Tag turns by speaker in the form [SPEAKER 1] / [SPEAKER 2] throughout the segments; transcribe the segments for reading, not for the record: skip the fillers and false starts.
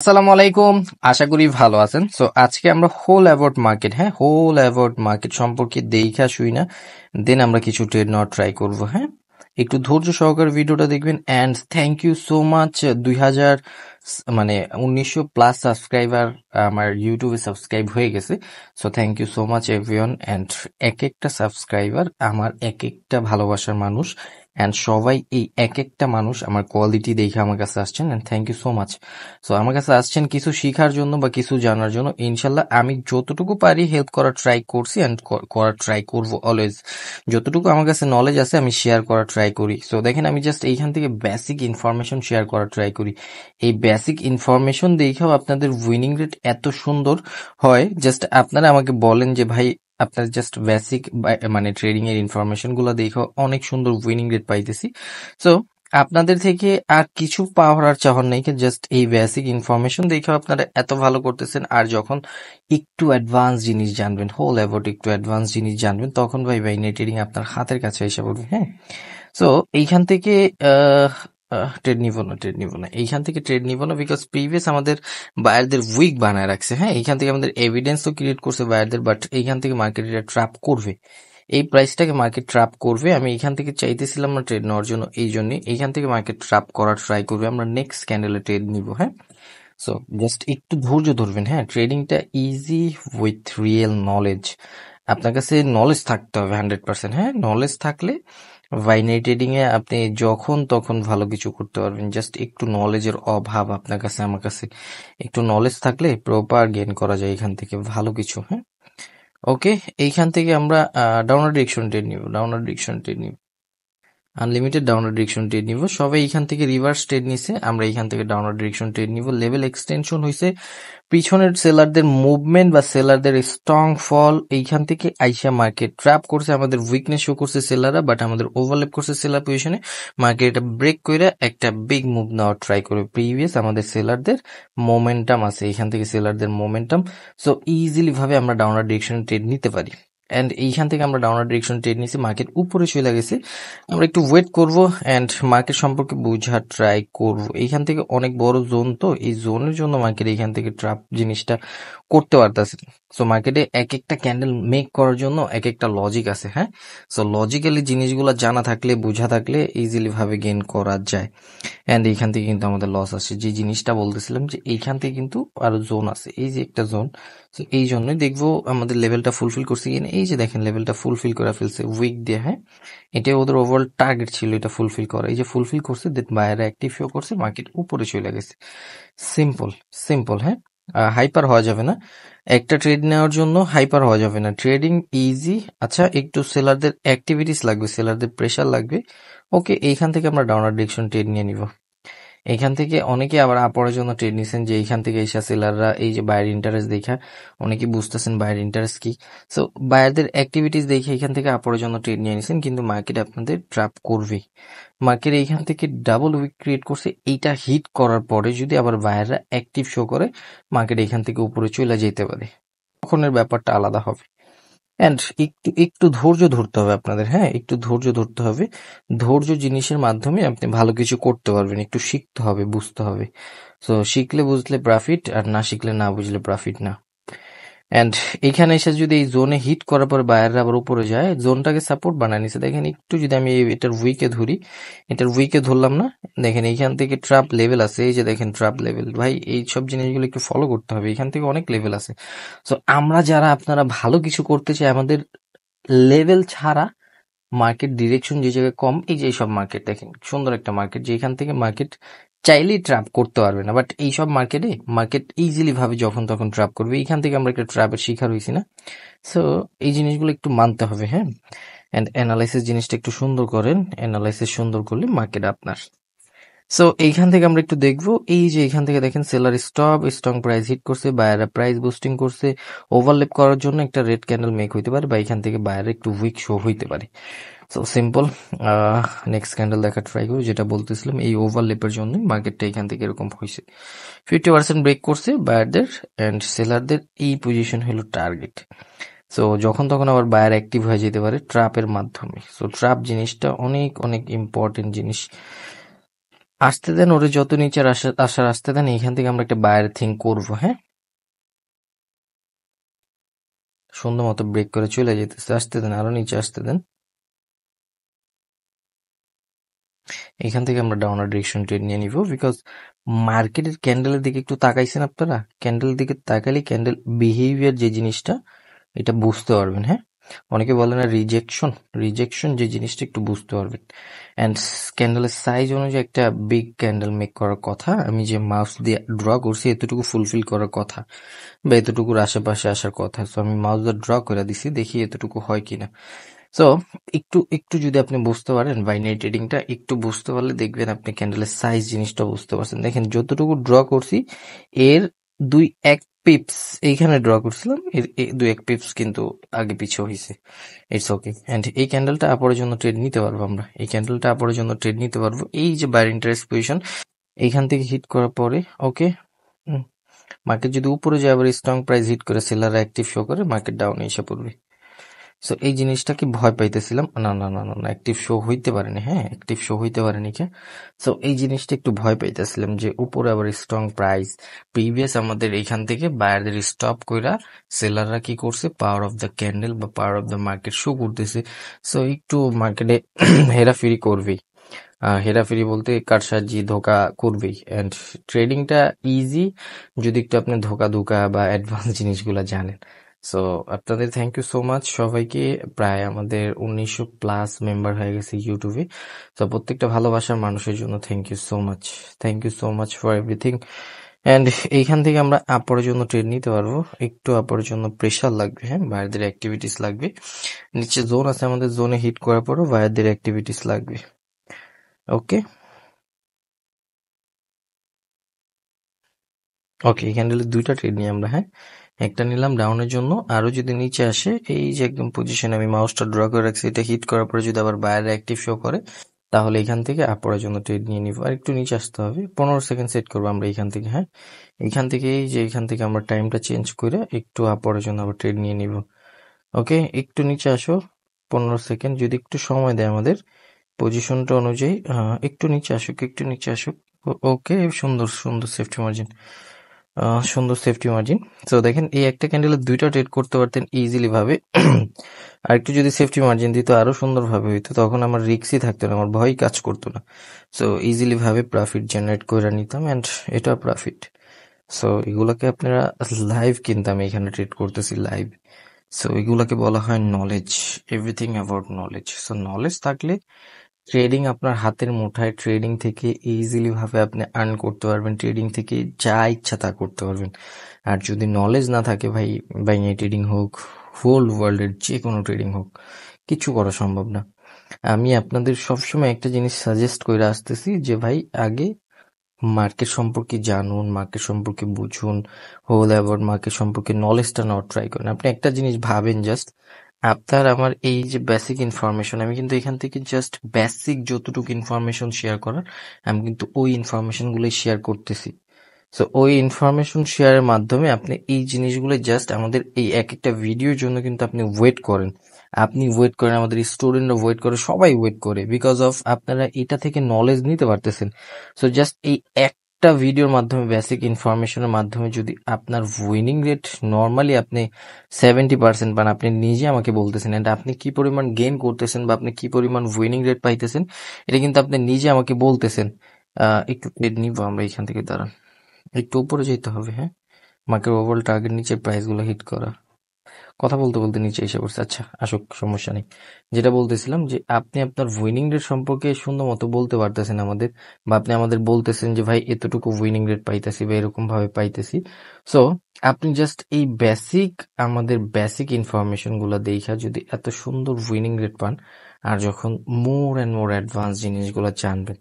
[SPEAKER 1] আসসালামু আলাইকুম। আশা করি ভালো আছেন। সো আজকে আমরা whole about market, whole about market সম্পর্কে দেইখা শুই না, দেন আমরা কিছু ট্রেড নেওয়ার ট্রাই করব। একটু ধৈর্য সহকারে ভিডিওটা দেখবেন। And thank you so much. 2000 মানে 1900 প্লাস সাবস্ক্রাইবার আমার ইউটিউবে সাবস্ক্রাইব হয়ে গেছে। So thank you so much everyone. And এক একটা সাবস্ক্রাইবার আমার এক একটা ভালোবাসার মানুষ, অ্যান্ড সবাই এই এক একটা মানুষ আমার কোয়ালিটি দেখে আমার কাছে আসছেন, and thank you so much. So আমার কাছে আসছেন কিছু শিখার জন্য বা কিছু জানার জন্য। ইনশাল্লাহ আমি যতটুকু পারি হেল্প করার ট্রাই করছি, অ্যান্ড করার ট্রাই করব অলওয়েজ। যতটুকু আমার কাছে নলেজ আছে আমি শেয়ার করার ট্রাই করি। সো দেখেন, আমি জাস্ট এইখান থেকে বেসিক ইনফরমেশন শেয়ার করার ট্রাই করি। এই বেসিক ইনফরমেশন দেখেও আপনাদের উইনিং রেট এত সুন্দর হয়। জাস্ট আপনারা আমাকে বলেন যে ভাই, আপনার জাস্ট বেসিক মানে ট্রেডিং এর ইনফরমেশন গুলো দেখেও অনেক সুন্দর উইনিং রেট পাইতেছি। সো আপনাদের থেকে আর কিছু পাওয়ার আর চাহন নেই, জাস্ট এই বেসিক ইনফরমেশন দেখেও আপনারা এত ভালো করতেছেন। আর যখন একটু অ্যাডভান্স জিনিস জানবেন, হোল অ্যাবাউট একটু অ্যাডভান্স জিনিস জানবেন, তখন ভাই ভাই নেট ট্রেডিং আপনার হাতের কাছে এসে পড়বে। সো এইখান থেকে ট্রেড নিব না এইখান থেকে ট্রেড নিব না, বিকজ প্রিভিয়াস আমাদের বায়ারদের উইক বানায় রাখছে। এইখান থেকে আমাদের এভিডেন্সও ক্রিয়েট করছে বায়ারদের, বাট এইখান থেকে মার্কেট এটা ট্র্যাপ করবে, এই প্রাইসটাকে মার্কেট ট্র্যাপ করবে। আমি এইখান থেকে চাইতেছিলাম না ট্রেড নেওয়ার জন্য, এই জন্যই এইখান থেকে মার্কেট ট্র্যাপ করার ট্রাই করবে। আমরা নেক্সট ক্যান্ডেলে ট্রেড নিব। সো জাস্ট একটু ধৈর্য ধরবেন। ট্রেডিংটা ইজি উইথ রিয়েল নলেজ। আপনার কাছে নলেজ থাকতে হবে 100%। নলেজ থাকলে বাইনারি ট্রেডিং এ আপনি যখন তখন ভালো কিছু করতে পারবেন। জাস্ট একটু নলেজের অভাব আপনার কাছে, আমার কাছে। একটু নলেজ থাকলে প্রপার গেইন করা যায় এখান থেকে ভালো কিছু। ওকে, এইখান থেকে আমরা ডাউনার ডিরেকশন ট্রেড নিব, আনলিমিটেড ডাউনার ডিরেকশন ট্রেড নিব। সবাই এইখান থেকে রিভার্স ট্রেড নিছে, আমরা এইখান থেকে ডাউনার ডিরেকশন ট্রেড নিব। লেভেল এক্সটেনশন হয়েছে, পিছনের সেলারদের মুভমেন্ট বা সেলারদের স্ট্রং ফল, এইখান থেকে আইসা মার্কেট ট্র্যাপ করছে, আমাদের উইকনেস শো করছে সেলাররা, বাট আমাদের ওভারলেপ করছে সেলার পজিশনে। মার্কেট এটা ব্রেক করে একটা বিগ মুভ নেওয়ার ট্রাই করে। প্রিভিয়াস আমাদের সেলারদের মোমেন্টাম আছে, এইখান থেকে সেলারদের মোমেন্টাম। সো ইজিলি ভাবে আমরা ডাউনার ডিরেকশন ট্রেড নিতে পারি। অ্যান্ড এইখান থেকে আমরা ডাউনার ডিরেকশন ট্রেড নিছি, মার্কেট উপরে চলে গেছে। আমরা একটু ওয়েট করব অ্যান্ড মার্কেট সম্পর্কে বোঝার ট্রাই করব। এইখান থেকে অনেক বড় জোন, তো এই জোনের জন্য মার্কেট এইখান থেকে ট্রাপ জিনিসটা করতে পারতেছে। সো মার্কেটে এক একটা ক্যান্ডেল মেক করার জন্য এক একটা লজিক আছে। সো লজিক্যালি জিনিসগুলো জানা থাকলে, বোঝা থাকলে ইজিলি ভাবে গেইন করা যায়। অ্যান্ড এইখান থেকে কিন্তু আমাদের লস আসে। যে জিনিসটা বলতেছিলাম যে এইখান থেকে কিন্তু আরো জোন আছে, এই যে একটা জোন। তো এই জন্যই দেখবো আমাদের লেভেলটা ফুলফিল করছে কিনা। এই যে দেখেন লেভেলটা ফুলফিল করে ফেলছে উইক দিয়ে। এটাই ওদের ওভারঅল টার্গেট ছিল, এটা ফুলফিল করা। এই যে ফুলফিল করছে, দেন বায়াররা অ্যাক্টিভ শো করছে, মার্কেট উপরে চলে গেছে। Simple, simple. হাইপার হওয়া যাবে না একটা ট্রেড নেওয়ার জন্য, হাইপার হওয়া যাবে না। Trading easy. আচ্ছা, একটু সেলারদের অ্যাক্টিভিটিস লাগবে, সেলারদের প্রেশার লাগবে। ওকে, এইখান থেকে আমরা ডাউনার ডিরেকশন ট্রেড নিয়ে নিব। এখান থেকে অনেকে আবার আপরের জন্য ট্রেড নিছেন, যে এইখান থেকে এসা সেলাররা এই যে বায়ার ইন্টারেস্ট দেখা অনেকে বুঝতেছেন বায়ার ইন্টারেস্ট কি। সো বায়ারদের অ্যাক্টিভিটিস দেখে এখান থেকে আপরের জন্য ট্রেড নিয়ে নিছেন, কিন্তু মার্কেট আপনাদের ট্র্যাপ করবে। মার্কেট এইখান থেকে ডাবল উইক ক্রিয়েট করছে, এইটা হিট করার পরে যদি আবার বায়াররা অ্যাক্টিভ শো করে, মার্কেট এখান থেকে উপরে চলে যেতে পারে, তখনের ব্যাপারটা আলাদা হবে। অ্যান্ড একটু একটু ধৈর্য ধরতে হবে আপনাদের। একটু ধৈর্য ধরতে হবে। ধৈর্য জিনিসের মাধ্যমে আপনি ভালো কিছু করতে পারবেন। একটু শিখতে হবে, বুঝতে হবে। সো শিখলে বুঝলে প্রফিট, আর না শিখলে না বুঝলে প্রফিট না। অ্যান্ড এইখানে এসে যদি এই জোনে হিট করার পর বায়াররা আবার উপরে যায়, জোনটাকে সাপোর্ট বানায় নিছে। দেখেন একটু যদি আমি এটার উইকে ধরি, এটার উইকে ধরলাম না, দেখেন এইখান থেকে ট্রাপ লেভেল আছে। এই যে দেখেন ট্রাপ লেভেল, ভাই এই সব জিনিসগুলো একটু ফলো করতে হবে। এখান থেকে অনেক লেভেল আছে। সো আমরা যারা আপনারা ভালো কিছু করতে চাই, আমাদের লেভেল ছাড়া মার্কেট ডিরেকশন যে জায়গায় কম, এই যে এইসব মার্কেট দেখেন সুন্দর একটা মার্কেট, যে এখান থেকে মার্কেট চাইলেই ট্র্যাপ করতে পারবে না, বাট এইসব মার্কেটে মার্কেট ইজিলি ভাবে যখন তখন ট্র্যাপ করবে। এইখান থেকে আমরা একটা ট্র্যাপের শিকার হয়েছি না। সো এই জিনিসগুলো একটু মানতে হবে। অ্যান্ড অ্যানালাইসিস জিনিসটা একটু সুন্দর করেন, অ্যানালাইসিস সুন্দর করলে মার্কেট আপনার। সো এইখান থেকে আমরা একটু দেখবো, এই যে এখান থেকে দেখেন seller stop, strong price hit করছে, বায়াররা প্রাইস বুস্টিং করছে। ওভারলেপ করার জন্য একটা রেড ক্যান্ডেল মেক হইতে পারে, বা এখান থেকে বায়ার একটু উইক শো হইতে পারে। So simple. নেক্সট ক্যান্ডেল দেখা ট্রাই করি। যেটা বলতেছিলাম, এই ওভারলেপের জন্য মার্কেটটা এখান থেকে এরকম হয়েছে, 50% ব্রেক করছে বায়ারদের, অ্যান্ড সেলারদের এই পজিশন হলো টার্গেট। সো যখন তখন আবার বায়ার অ্যাক্টিভ হয়ে যেতে পারে ট্রাপের মাধ্যমে। সো ট্রাপ জিনিসটা অনেক অনেক ইম্পর্টেন্ট জিনিস। আসতে দেন, ওরে যত নিচে আসার আসতে দেন। এইখান থেকে আমরা একটা বায়ার থিঙ্ক করবো, হ্যাঁ। সুন্দর মতো ব্রেক করে চলে যেতেছে, আসতে দেন, আরো নিচে আসতে দেন। এখান থেকে আমরা ডাউনার ডিরেকশন ট্রেড নিয়ে নিব, বিকজ মার্কেটের ক্যান্ডেলের দিকে একটু তাকাইছেন আপনারা। ক্যান্ডেলের দিকে তাকালে ক্যান্ডেল বিহেভিয়ার যে জিনিসটা, এটা বুঝতে পারবেন, হ্যাঁ। অনেকে বলে না রিজেকশন, রিজেকশন যে জিনিসটা একটু বুঝতে পারবেন। অ্যান্ড ক্যান্ডেলের সাইজ অনুযায়ী একটা বিগ ক্যান্ডেল মেক করার কথা। আমি যে মাউস দিয়ে ড্র করছি এতটুকু ফুলফিল করার কথা, বা এতটুকুর আশেপাশে আসার কথা। সো আমি মাউস দিয়ে ড্র করে দিছি, দেখি এতটুকু হয় কিনা। সো একটু একটু যদি আপনি বুঝতে পারেন বাইনারি ট্রেডিংটা, একটু বুঝতে পারলে দেখবেন আপনি ক্যান্ডেলের সাইজ জিনিসটা বুঝতে পারছেন। দেখেন যতটুকু ড্র করছি এর 2-1 পিপস এইখানে ড্র করছিলাম, এর 2-1 পিপস কিন্তু আগে পিছে হয়েছে। It's okay. অ্যান্ড এই ক্যান্ডেলটা আপরের জন্য ট্রেড নিতে পারবো আমরা, এই ক্যান্ডেলটা আপরের জন্য ট্রেড নিতে পারবো। এই যে বাইর ইন্টারেস্ট পজিশন এইখান থেকে হিট করার পরে, ওকে, মার্কেট যদি উপরে যায় আবার স্ট্রং প্রাইস হিট করে সেলার অ্যাক্টিভ শো করে মার্কেট ডাউনে এসে পড়বে। সো এই জিনিসটাকে ভয় পাইতেছিলাম, না না না না না অ্যাক্টিভ শো হইতে পারেনি, হ্যাঁ অ্যাক্টিভ শো হইতে পারেনি কে। সো এই জিনিসটা একটু ভয় পাইতেছিলাম যে উপরে আবার স্ট্রং প্রাইস। প্রিভিয়াস আমাদের এইখান থেকে বায়ারদের স্টপ কইরা সেলাররা কি করছে, পাওয়ার অফ দ্য ক্যান্ডেল বা power of the market show করতেছে। সো একটু মার্কেটে হেরাফেরি করবেই। হেরাফেরি বলতে কারসাজি ধোকা করবেই। অ্যান্ড ট্রেডিংটা ইজি যদি একটু আপনি ধোকা ধোকা বা অ্যাডভান্স জিনিসগুলো জানেন। সো আপনাদের থ্যাংক ইউ সো মাচ সবাইকে। প্রায় আমাদের 1900+ মেম্বার হয়ে গেছে ইউটিউবে। তো প্রত্যেকটা ভালোবাসার মানুষের জন্য thank you so much, thank you so much for everything. And এইখান থেকে আমরা আপরের জন্য ট্রেড নিতে পারবো। একটু আপরের জন্য প্রেশার লাগবে, হ্যাঁ বাইরেদের অ্যাক্টিভিটিস লাগবে। নিচে জোন আছে, আমাদের জোনে হিট করার পরও বাইরেদের অ্যাক্টিভিটিস লাগবে। ওকে ওকে, এই ক্যান্ডেলের 2টা ট্রেড নিই আমরা, হ্যাঁ। একটা নিলাম ডাউনের জন্য, আরো যদি নিচে আসে এই যে একদম পজিশন আমি মাউসটা ড্র করে রাখছি, এটা হিট করার পরে যদি আবার বাইরে অ্যাক্টিভ শো করে তাহলে এখান থেকে আপরের জন্য ট্রেড নিয়ে নিব। আর একটু নিচে আসতে হবে, 15 সেকেন্ড সেট করবো আমরা এখান থেকে, হ্যাঁ। এখান থেকে এই যে এখান থেকে আমরা টাইমটা চেঞ্জ করে একটু আপরের জন্য আবার ট্রেড নিয়ে নিব। ওকে, একটু নিচে আসো, 15 সেকেন্ড যদি একটু সময় দেয় আমাদের পজিশনটা অনুযায়ী। একটু নিচে আসুক, একটু নিচে আসুক। ওকে, সুন্দর সুন্দর সেফটি মার্জিন, সুন্দর সেফটি মার্জিন। তো দেখেন এই একটা ক্যান্ডেলের 2টা ট্রেড করতে পারতেন ইজিলি ভাবে। আর একটু যদি সেফটি মার্জিন দিত আরো সুন্দর ভাবে হইতো, তখন আমার রিস্কই থাকতো না, আমার ভয় কাজ করতো না। সো ইজিলি ভাবে প্রফিট জেনারেট করে নিতাম, অ্যান্ড এটা প্রফিট। সো এগুলাকে আপনারা লাইভ কিনতাম, এখানে ট্রেড করতেছি লাইভ। সো এগুলাকে বলা হয় knowledge, everything about knowledge. So knowledge থাকলে ট্রেডিং আপনার হাতের মুঠায়, ট্রেডিং থেকে ইজিলি ভাবে আপনি আর্ন করতে পারবেন, ট্রেডিং থেকে যা ইচ্ছা তা করতে পারবেন। আর যদি নলেজ না থাকে ভাই, বাইনারি ট্রেডিং হোক, হোল ওয়ার্ল্ডের যে কোনো ট্রেডিং হোক, কিছু করা সম্ভব না। আমি আপনাদের সবসময় একটা জিনিস সাজেস্ট করে আসতেছি যে ভাই আগে মার্কেট সম্পর্কে জানুন, মার্কেট সম্পর্কে বুঝুন, হোল অ্যাবাউট মার্কেট সম্পর্কে নলেজটা নেওয়ার ট্রাই করেন। আপনি একটা জিনিস ভাবেন জাস্ট, আপনার আমার এই যে বেসিক ইনফরমেশন, আমি কিন্তু এখান থেকে জাস্ট বেসিক যতটুকু ইনফরমেশন শেয়ার করার, আমি কিন্তু ওই ইনফরমেশন গুলোই শেয়ার করতেছি। সো ওই ইনফরমেশন শেয়ারের মাধ্যমে আপনি এই জিনিসগুলো জাস্ট আমাদের এই এক একটা ভিডিওর জন্য কিন্তু আপনি ওয়েট করেন, আপনি ওয়েট করেন, আমাদের স্টুডেন্টরা ওয়েট করে, সবাই ওয়েট করে, বিকজ অফ আপনারা এটা থেকে নলেজ নিতে পারতেছেন। সো জাস্ট এই একটা ভিডিওর মাধ্যমে, বেসিক ইনফরমেশনের মাধ্যমে যদি আপনার উইনিং রেট নর্মালি আপনি 70% পান, আপনি নিজে আমাকে বলতেছেন, এন্ড আপনি কি পরিমাণ গেইন করতেছেন বা আপনি কি পরিমাণ উইনিং রেট পাইতেছেন এটা কিন্তু আপনি নিজে আমাকে বলতেছেন। একটু ট্রেড নিব আমরা এখান থেকে, দাঁড়ান, একটু উপরে যেতে হবে, হ্যাঁ। মার্কেট ওভারঅল টার্গেট নিচে প্রাইস গুলো হিট করা, কথা বলতে বলতে নিচে এসে পড়ছে। আচ্ছা আসুক, সমস্যা নেই। যেটা বলতেছিলাম যে আপনি আপনার উইনিং রেট সম্পর্কে সুন্দর মতো বলতে পারতেছেন আমাদের, বা আপনি আমাদের বলতেছেন যে ভাই এতটুকু উইনিং রেট পাইতেছি বা এরকম ভাবে পাইতেছি। সো আপনি জাস্ট এই বেসিক, আমাদের বেসিক ইনফরমেশন গুলো দেখা যদি এত সুন্দর উইনিং রেট পান, আর যখন মোর অ্যান্ড মোর অ্যাডভান্স জিনিসগুলো জানবেন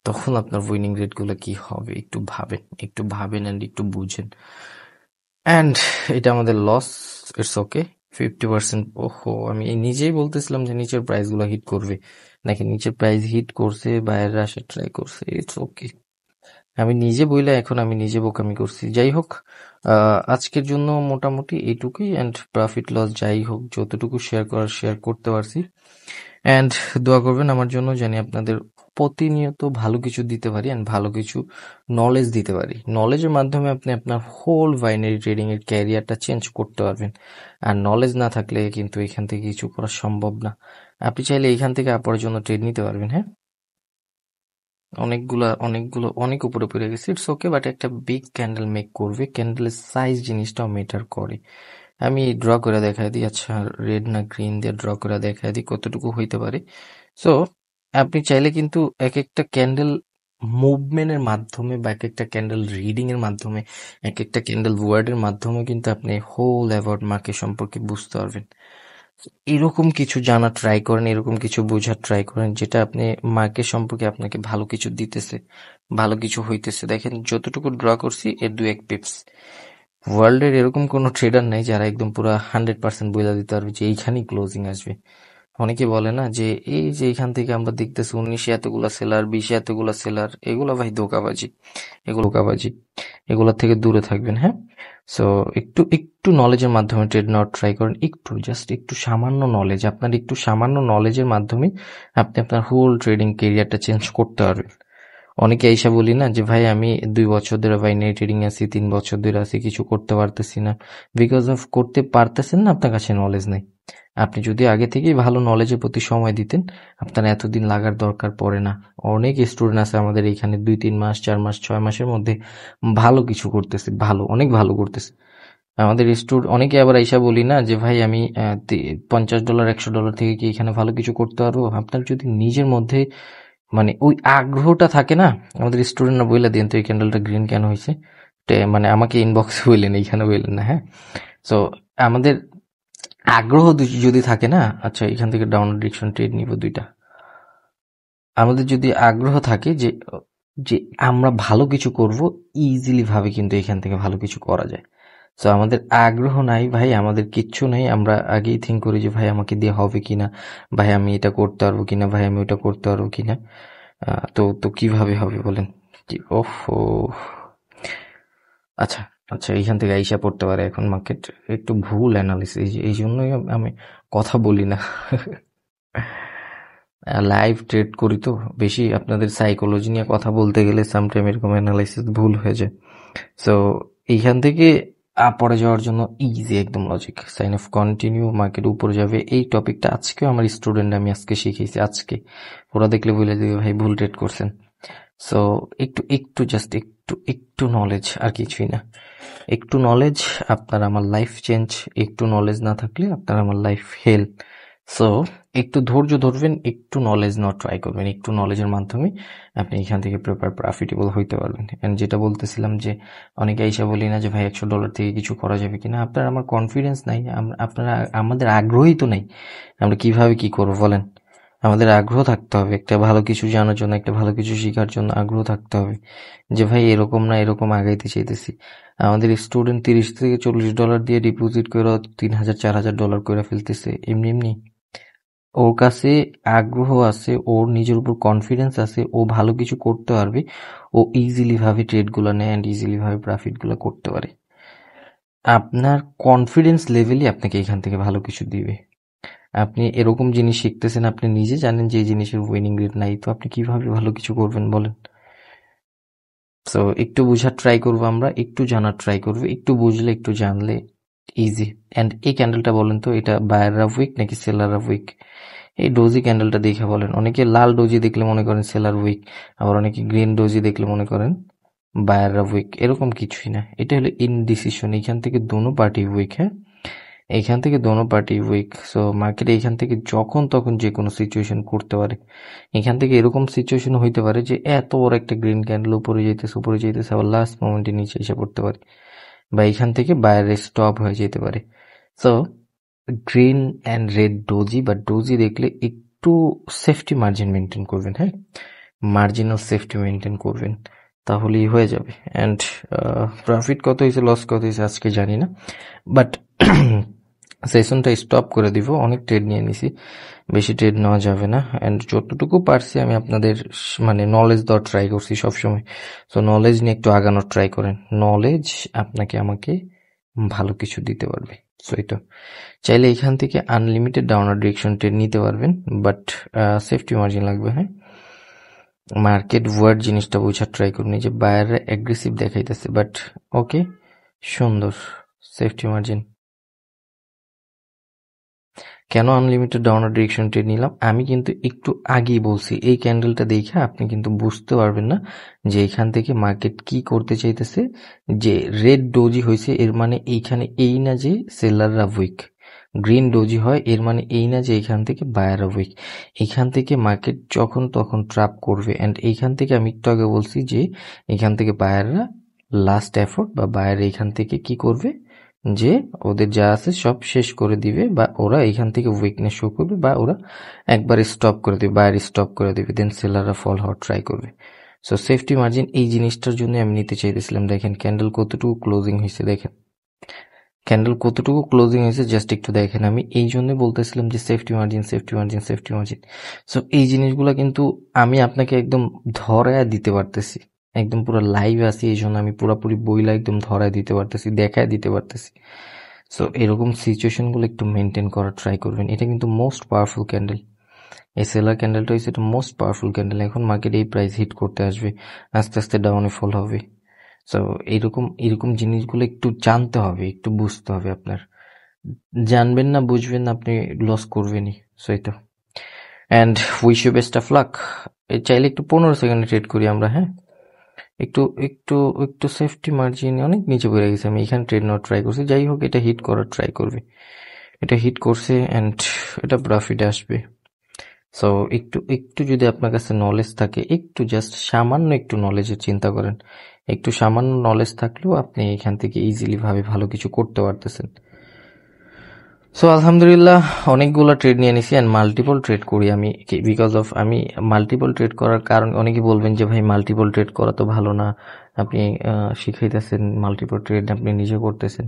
[SPEAKER 1] তখন আপনার উইনিং রেট গুলো কি হবে একটু ভাবেন, একটু ভাবেন অ্যান্ড একটু বুঝেন। অ্যান্ড এটা আমাদের লস, ইটস ওকে। 50%, ওহো, আমি এই নিজেই বলতেছিলাম যে নিচের প্রাইস গুলো হিট করবে, নাকি নিচের প্রাইস হিট করছে, বাইরে আসার ট্রাই করছে, ইটস ওকে। আমি নিজে বইলে এখন আমি নিজে বোকামি করছি। যাই হোক, আজকের জন্য মোটামুটি এইটুকুই। অ্যান্ড প্রফিট লস যাই হোক যতটুকু শেয়ার করার শেয়ার করতে পারছি। অ্যান্ড দোয়া করবেন আমার জন্য, জানি আপনাদের প্রতিনিয়ত ভালো কিছু দিতে পারি অ্যান্ড ভালো কিছু নলেজ দিতে পারি। নলেজের মাধ্যমে আপনি আপনার হোল বাইনারি ট্রেডিং এর ক্যারিয়ারটা চেঞ্জ করতে পারবেন। আর নলেজ না থাকলে কিন্তু এখান থেকে কিছু করা সম্ভব না। আপনি চাইলে এখান থেকে আপনার জন্য ট্রেড নিতে পারবেন। হ্যাঁ, অনেক উপরে পড়ে গেছে, ইটস ওকে, বাট একটা বিগ ক্যান্ডেল মেক করবে। ক্যান্ডেলের সাইজ জিনিসটাও মেটার করে। আমি ড্র করে দেখাই দিই। আচ্ছা, রেড না গ্রিন দিয়ে ড্র করে দেখাই দিই কতটুকু হইতে পারে। সো আপনি চাইলে কিন্তু এক একটা ক্যান্ডেল মুভমেন্টের মাধ্যমে বা এক একটা ক্যান্ডেল রিডিং এর মাধ্যমে, এক একটা ক্যান্ডেল ওয়ার্ডের মাধ্যমে কিন্তু আপনি হোল অ্যাবাউট মার্কেট সম্পর্কে বুঝতে পারবেন। এরকম কিছু জানা ট্রাই করেন, এরকম কিছু বোঝার ট্রাই করেন যেটা আপনি মার্কেট সম্পর্কে আপনাকে ভালো কিছু দিতেছে, ভালো কিছু হইতেছে। দেখেন যতটুকু ড্র করছি এর 2-1 পিপস। ওয়ার্ল্ডের এরকম কোনো ট্রেডার নাই যারা একদম পুরো 100% বলে দিতে পারবে যে এইখানেই ক্লোজিং আসবে। অনেকে বলে না যে এই যে এখান থেকে আমরা দেখতেছি 19 এতগুলা সেলার, 20 এতগুলা সেলার, এগুলো ভাই ধোঁকাবাজি, এগুলোর থেকে দূরে থাকবেন। হ্যাঁ, সো একটু নলেজের মাধ্যমে ট্রেড নেওয়ার ট্রাই করেন। জাস্ট একটু সামান্য নলেজ, আপনার একটু সামান্য নলেজের মাধ্যমে আপনি আপনার হোল ট্রেডিং কেরিয়ারটা চেঞ্জ করতে পারবেন। অনেকে এসে বলি না যে ভাই আমি 2 বছর ধরে বাইনারি ট্রেডিং আছি, 3 বছর ধরে আছি, কিছু করতে পারতেছি না। বিকজ অফ করতে পারতেছেন না, আপনার কাছে নলেজ নেই। আপনি যদি আগে থেকেই ভালো নলেজের প্রতি সময় দিতেন, আপনার এতদিন লাগার দরকার পড়ে না। অনেক স্টুডেন্ট আছে আমাদের এখানে 2-3 মাস, 4 মাস, 6 মাসের মধ্যে ভালো কিছু করতেছে, অনেক ভালো করতেছে। আমাদের অনেকে আবার আইসা বলি না যে ভাই আমি $50 $100 থেকে কি এখানে ভালো কিছু করতে পারবো। আপনার যদি নিজের মধ্যে মানে ওই আগ্রহটা থাকে না, আমাদের স্টুডেন্টরা বইলা দেন তো এই ক্যান্ডেলটা গ্রিন কেন হয়েছে, মানে আমাকে ইনবক্সে বললেন, এইখানে বললেন না। হ্যাঁ, সো আমাদের আগ্রহ যদি থাকে না, আচ্ছা এখান থেকে ডাউন ডিরেকশন ট্রেড নিব 2টা। আমাদের যদি আগ্রহ থাকে যে যে আমরা ভালো কিছু করব, ইজিলি ভাবে কিন্তু এখান থেকে ভালো কিছু করা যায়। সো আমাদের আগ্রহ নাই ভাই, আমাদের কিচ্ছু নেই, আমরা আগেই থিঙ্ক করি যে ভাই আমাকে দিয়ে হবে কিনা, ভাই আমি এটা করতে পারবো কিনা, ভাই আমি ওটা করতে পারবো কিনা। তো তো কিভাবে হবে বলেন? ওহো, আচ্ছা আচ্ছা, এইখান থেকে আইসা পড়তে পারে এখন মার্কেট একটু ভুল অ্যানালিসিস, এই জন্যই আমি কথা বলি না। লাইভ ট্রেড করি তো বেশি, আপনাদের সাইকোলজি নিয়ে কথা বলতে গেলে সামটাইম এরকম অ্যানালাইসিস ভুল হয়ে যায়। সো এইখান থেকে পরে যাওয়ার জন্য ইজি একদম logic, sign off continue, market উপরে যাবে। এই টপিকটা আজকেও আমার স্টুডেন্ট আমি আজকে শিখেছি, আজকে ওরা দেখলে বলে দেবে ভাই ভুল ট্রেড করছেন। সো একটু নলেজ, আর কিছুই না। একটু নলেজ, আপনার আমার লাইফ চেঞ্জ। একটু নলেজ না থাকলে আপনার আমার লাইফ হেল। সো একটু ধৈর্য ধরবেন, একটু নলেজ নেওয়ার ট্রাই করবেন। একটু নলেজের মাধ্যমে আপনি এখান থেকে প্রফিটেবল হইতে পারবেন। এন্ড যেটা বলতেছিলাম যে অনেকে এসে বলি না যে ভাই $100 থেকে কিছু করা যাবে কিনা। আপনার আমার কনফিডেন্স নাই, আপনারা আমাদের আগ্রহই তো নাই। আমরা কিভাবে কি করবো বলেন? আমাদের আগ্রহ থাকতে হবে, একটা ভালো কিছু জানার জন্য, একটা ভালো কিছু শেখার জন্য আগ্রহ থাকতে হবে যে ভাই এরকম না এরকম আগাইতে চাইতেছি। আমাদের স্টুডেন্ট $30 থেকে $40 দিয়ে ডিপোজিট করে $3000-4000 করে ফেলতেছে এমনি এমনি। ওর কাছে আগ্রহ আছে, ওর নিজের উপর কনফিডেন্স আছে, ও ভালো কিছু করতে পারবে, ও ইজিলি ভাবে ট্রেড গুলা নেয় অ্যান্ড ইজিলি ভাবে প্রফিট গুলা করতে পারে। আপনার কনফিডেন্স লেভেলই আপনাকে এখান থেকে ভালো কিছু দিবে। আপনি এরকম জিনিস শিখতেছেন, আপনি নিজে জানেন যে এই জিনিসের উইনিং রেট নাই, তো আপনি কিভাবে ভালো কিছু করবেন বলেন? সো একটু বোঝার ট্রাই করবো আমরা, একটু জানার ট্রাই করবো, একটু বুঝলে একটু জানলে ইজি। অ্যান্ড এই ক্যান্ডেলটা বলেন তো, এটা বায়াররা উইক নাকি সেলাররা উইক? এই ডোজি ক্যান্ডেলটা দেখে বলেন। অনেকে লাল ডোজি দেখলে মনে করেন সেলার উইক, আবার অনেকে গ্রিন ডোজি দেখলে মনে করেন বায়াররা উইক। এরকম কিছুই না, এটা হলো ইনডিসিশন। এখান থেকে দোনো পার্টি উইক। হ্যাঁ, এইখান থেকে দোনো পার্টি উইক। সো মার্কেট এইখান থেকে যখন তখন যে কোনো সিচুয়েশন করতে পারে। এখান থেকে এরকম সিচুয়েশন হইতে পারে যে এত বড় একটা গ্রিন ক্যান্ডেল উপরে যাইতেছে আবার লাস্ট মোমেন্টে নিচে এসে পড়তে পারে, বা এখান থেকে বাইরে স্টপ হয়ে যেতে পারে। So green and red doji বা ডোজি দেখলে একটু সেফটি মার্জিন মেনটেন করবেন। হ্যাঁ, মার্জিনাল সেফটি মেনটেন করবেন, তাহলেই হয়ে যাবে। অ্যান্ড প্রফিট কত হয়েছে, লস কত হয়েছে আজকে জানি না, বাট সেশনটা স্টপ করে দিব। অনেক ট্রেড নিয়ে নিছি, বেশি ট্রেড নেওয়া যাবে না। অ্যান্ড যতটুকু পারছি আমি আপনাদের মানে নলেজ দেওয়ার ট্রাই করছি সবসময়। সো নলেজ নিয়ে একটু আগানোর ট্রাই করেন, নলেজ আপনাকে আমাকে ভালো কিছু দিতে পারবে। সো এই তো, চাইলে এখান থেকে আনলিমিটেড ডাউনার ডিরেকশন ট্রেড নিতে পারবেন, বাট সেফটি মার্জিন লাগবে। হ্যাঁ, মার্কেট ওয়ার্ড জিনিসটা বোঝার ট্রাই করুন। এই যে বায়াররা অ্যাগ্রেসিভ দেখাইতেছে, বাট ওকে, সুন্দর সেফটি মার্জিন। কেন আনলিমিটেড ডাউনওয়ার্ড ডিরেকশন ট্রেড নিলাম? আমি কিন্তু একটু আগেই বলছি, এই ক্যান্ডেলটা দেখে আপনি কিন্তু বুঝতে পারবেন না যে এখান থেকে মার্কেট কি করতে চাইতেছে। যে রেড ডোজি হয়েছে এর মানে এইখানে এই না যে সেলাররা উইক, গ্রিন ডোজি হয় এর মানে এই না যে এখান থেকে বায়াররা উইক। এখান থেকে মার্কেট যখন তখন ট্র্যাপ করবে, অ্যান্ড এইখান থেকে আমি একটু আগে বলছি যে এখান থেকে বায়াররা লাস্ট এফোর্ট বা বায়ার এখান থেকে কি করবে, যে ওদের যা আছে সব শেষ করে দিবে, বা ওরা এখান থেকে উইকনেস শো করবে, বা ওরা একবারে স্টপ করে দিবে, বায়ার স্টপ করে দিবে, দেন সেলাররা ফল হওয়ার ট্রাই করবে। সো সেফটি মার্জিন এই জিনিসটার জন্য আমি নিতে চাইতেছিলাম। দেখেন ক্যান্ডেল কতটুকু ক্লোজিং হয়েছে, দেখেন ক্যান্ডেল কতটুকু ক্লোজিং হয়েছে, জাস্ট একটু দেখেন। আমি এই জন্য বলতেছিলাম যে safety margin, safety margin, safety margin. So এই জিনিসগুলো কিন্তু আমি আপনাকে একদম ধরায় দিতে পারতেছি, একদম পুরো লাইভ আছি, এই জন্য আমি পুরোপুরি বইলা একদম ধরায় দিতে পারতেছি, দেখায় দিতে পারতেছি। সো এরকম সিচুয়েশনগুলো একটু মেনটেন করার ট্রাই করবেন। এটা কিন্তু মোস্ট পাওয়ারফুল ক্যান্ডেল, এই সেলার ক্যান্ডেলটা হচ্ছে এটা মোস্ট পাওয়ারফুল ক্যান্ডেল। এখন মার্কেট এই প্রাইস হিট করতে আসবে, আস্তে আস্তে ডাউনে ফল হবে। সো এরকম এরকম জিনিসগুলো একটু জানতে হবে, একটু বুঝতে হবে আপনার। জানবেন না, বুঝবেন না, আপনি লস করবেনই। সো এই তো, and wish you best of luck. চাইলে একটু 15 সেকেন্ডে ট্রেড করি আমরা, হ্যাঁ। একটু একটু একটু সেফটি মার্জিন অনেক নিচে পড়ে গেছে, আমি এখানে ট্রেড নেওয়ার ট্রাই করছি। যাই হোক, এটা হিট করার ট্রাই করবে, এটা হিট করছে অ্যান্ড এটা প্রফিটে আসবে। সো একটু একটু যদি আপনার কাছে নলেজ থাকে, একটু জাস্ট সামান্য একটু নলেজের চিন্তা করেন, একটু সামান্য নলেজ থাকলেও আপনি এখান থেকে ইজিলি ভাবে ভালো কিছু করতে পারতেছেন। সো আলহামদুলিল্লাহ অনেকগুলো ট্রেড নিয়ে নিছি, অ্যান্ড মাল্টিপল ট্রেড করি আমি, বিকজ অফ আমি মাল্টিপল ট্রেড করার কারণ, অনেকে বলবেন যে ভাই মাল্টিপল ট্রেড করা তো ভালো না, আপনি শিখাইতেছেন মাল্টিপল ট্রেড, আপনি নিজে করতেছেন।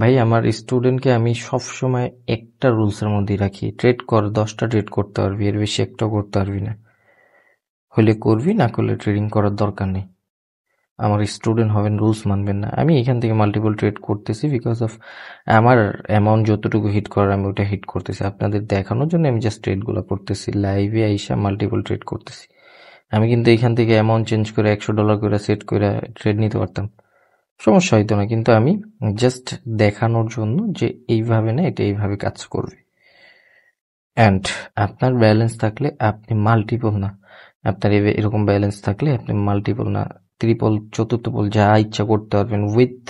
[SPEAKER 1] ভাই আমার স্টুডেন্টকে আমি সব সময় একটা রুলসের মধ্যেই রাখি, ট্রেড কর, 10টা ট্রেড করতে পারবি, এর বেশি একটাও করতে পারবি না, হলে করবি, না করলে ট্রেডিং করার দরকার নেই। আমার স্টুডেন্ট হবেন, রুলস মানবেন না। আমি এখান থেকে মাল্টিপল ট্রেড করতেছি বিকজ অফ আমার অ্যামাউন্ট যতটুকু হিট করার আমি ওটা হিট করতেছি, আপনাদের দেখানোর জন্য আমি জাস্ট ট্রেডগুলো করতেছি, লাইভে আইসা মাল্টিপল ট্রেড করতেছি। আমি কিন্তু এখান থেকে অ্যামাউন্ট চেঞ্জ করে $100 করে সেট করে ট্রেড নিতে পারতাম, সমস্যা হইতো না, কিন্তু আমি জাস্ট দেখানোর জন্য যে এইভাবে না, এটা এইভাবে কাজ করবে। অ্যান্ড আপনার ব্যালেন্স থাকলে আপনি মাল্টিপল না, আপনার এরকম ব্যালেন্স থাকলে আপনি মাল্টিপল না, ট্রিপল, চতুর্থপল যা ইচ্ছা করতে পারবেন, উইথ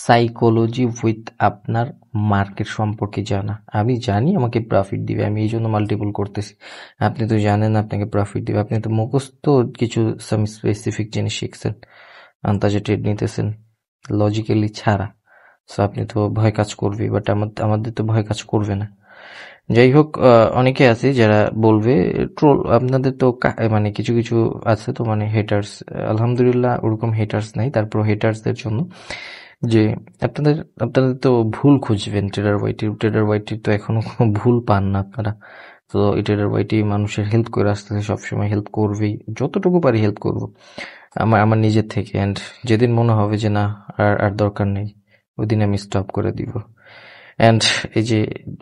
[SPEAKER 1] সাইকোলজি, উইথ আপনার মার্কেট সম্পর্কে জানা। আমি জানি আমাকে প্রফিট দিবে, আমি এই জন্য মাল্টিপল করতেছি। আপনি তো জানেন আপনাকে প্রফিট দিবে, আপনি তো মুখস্থ কিছু সাম স্পেসিফিক জিনিস শিখছেন, আন্দাজে ট্রেড নিতেছেন লজিক্যালি ছাড়া। সো আপনি তো ভয় কাজ করবে, বাট আমাদের তো ভয় কাজ করবে না। যাই হোক, অনেকে আছে যারা বলবে ট্রোল, আপনাদের তো মানে কিছু কিছু আছে তো মানে হেটার্স। আলহামদুলিল্লাহ ওরকম হেটার্স নাই, তারপর হেটার্সদের জন্য যে আপনাদের আপনাদের তো ভুল খুঁজবেন ট্রেডার ওয়াইটির তো এখনো কোনো ভুল পান না আপনারা। তো এই ট্রেডার ওয়াইটি মানুষের হেল্প করে আসতেছে, সবসময় হেল্প করবেই, যতটুকু পারি হেল্প করব আমার আমার নিজের থেকে। অ্যান্ড যেদিন মনে হবে যে না আর আর দরকার নেই, ওই দিন আমি স্টপ করে দিব। অ্যান্ড এই যে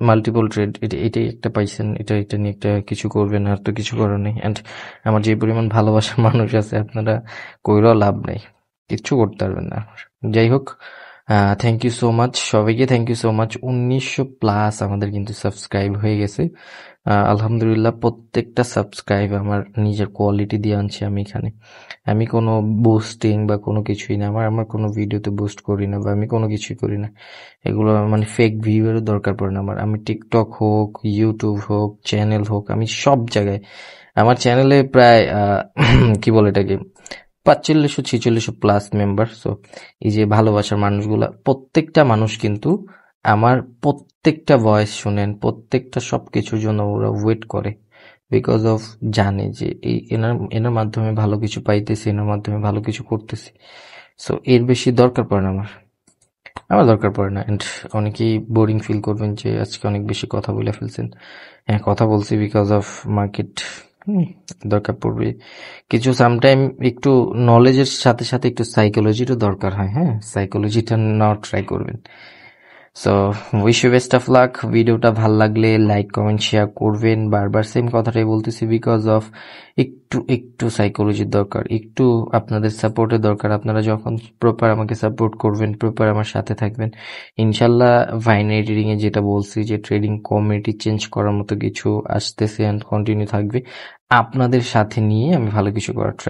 [SPEAKER 1] মাল্টিপল ট্রেড, এটাই একটা পাইছেন, এটা নিয়ে একটা কিছু করবেন, আর তো কিছু করার নেই। অ্যান্ড আমার যে পরিমাণ ভালোবাসার মানুষ আছে, আপনারা কইরাও লাভ নেই, কিচ্ছু করতে পারবেন না। যাই হোক, থ্যাংক ইউ সো মাচ সবাইকে, থ্যাংক ইউ সো মাচ। 1900+ আমাদের কিন্তু সাবস্ক্রাইব হয়ে গেছে। আলহামদুলিল্লাহ প্রত্যেকটা সাবস্ক্রাইব আমার নিজের কোয়ালিটি দিয়ে আনছি আমি এখানে। আমি কোনো বুস্টিং বা কোনো কিছুই না, আমার কোনো ভিডিওতে বুস্ট করি না, বা আমি কোনো কিছুই করি না। এগুলো মানে ফেক ভিউয়েরও দরকার পড়ে না আমার। আমি টিকটক হোক, ইউটিউব হোক, চ্যানেল হোক, আমি সব জায়গায়, আমার চ্যানেলে প্রায় কি বলে এটাকে 4500-4600+ মেম্বার। সো এই যে ভালোবাসার মানুষগুলা, প্রত্যেকটা মানুষ কিন্তু আমার প্রত্যেকটা ভয়েস শুনেন, প্রত্যেকটা সবকিছুর জন্য ওরা ওয়েট করে, বিকজ অফ জানে যে এই এনার মাধ্যমে ভালো কিছু পাইতেছি, এনার মাধ্যমে ভালো কিছু করতেছি। সো এর বেশি দরকার পড়ে না আমার দরকার পড়ে না। অ্যান্ড অনেকেই বোরিং ফিল করবেন যে আজকে অনেক বেশি কথা বলে ফেলছেন। হ্যাঁ, কথা বলছি বিকজ অফ মার্কেট, দরকার পড়বে কিছু সামটাইম, একটু নলেজের সাথে সাথে একটু সাইকোলজিরও দরকার হয়। হ্যাঁ, সাইকোলজিটা নেওয়ার ট্রাই করবেন। So wish you best of luck. ভিডিওটা ভাল লাগলে লাইক কমেন্ট শেয়ার করবেন। বারবার সেম কথাটাই বলতেছি বিকজ অফ একটু সাইকোলজির দরকার, একটু আপনাদের সাপোর্টের দরকার। আপনারা যখন প্রপার আমাকে সাপোর্ট করবেন, প্রপার আমার সাথে থাকবেন, ইনশাল্লাহ বাইনারি ট্রেডিং এ যেটা বলছি যে ট্রেডিং কমিউনিটি চেঞ্জ করার মতো কিছু আসতেছে অ্যান্ড কন্টিনিউ থাকবে। আপনাদের সাথে নিয়ে আমি ভালো কিছু করার ট্রাই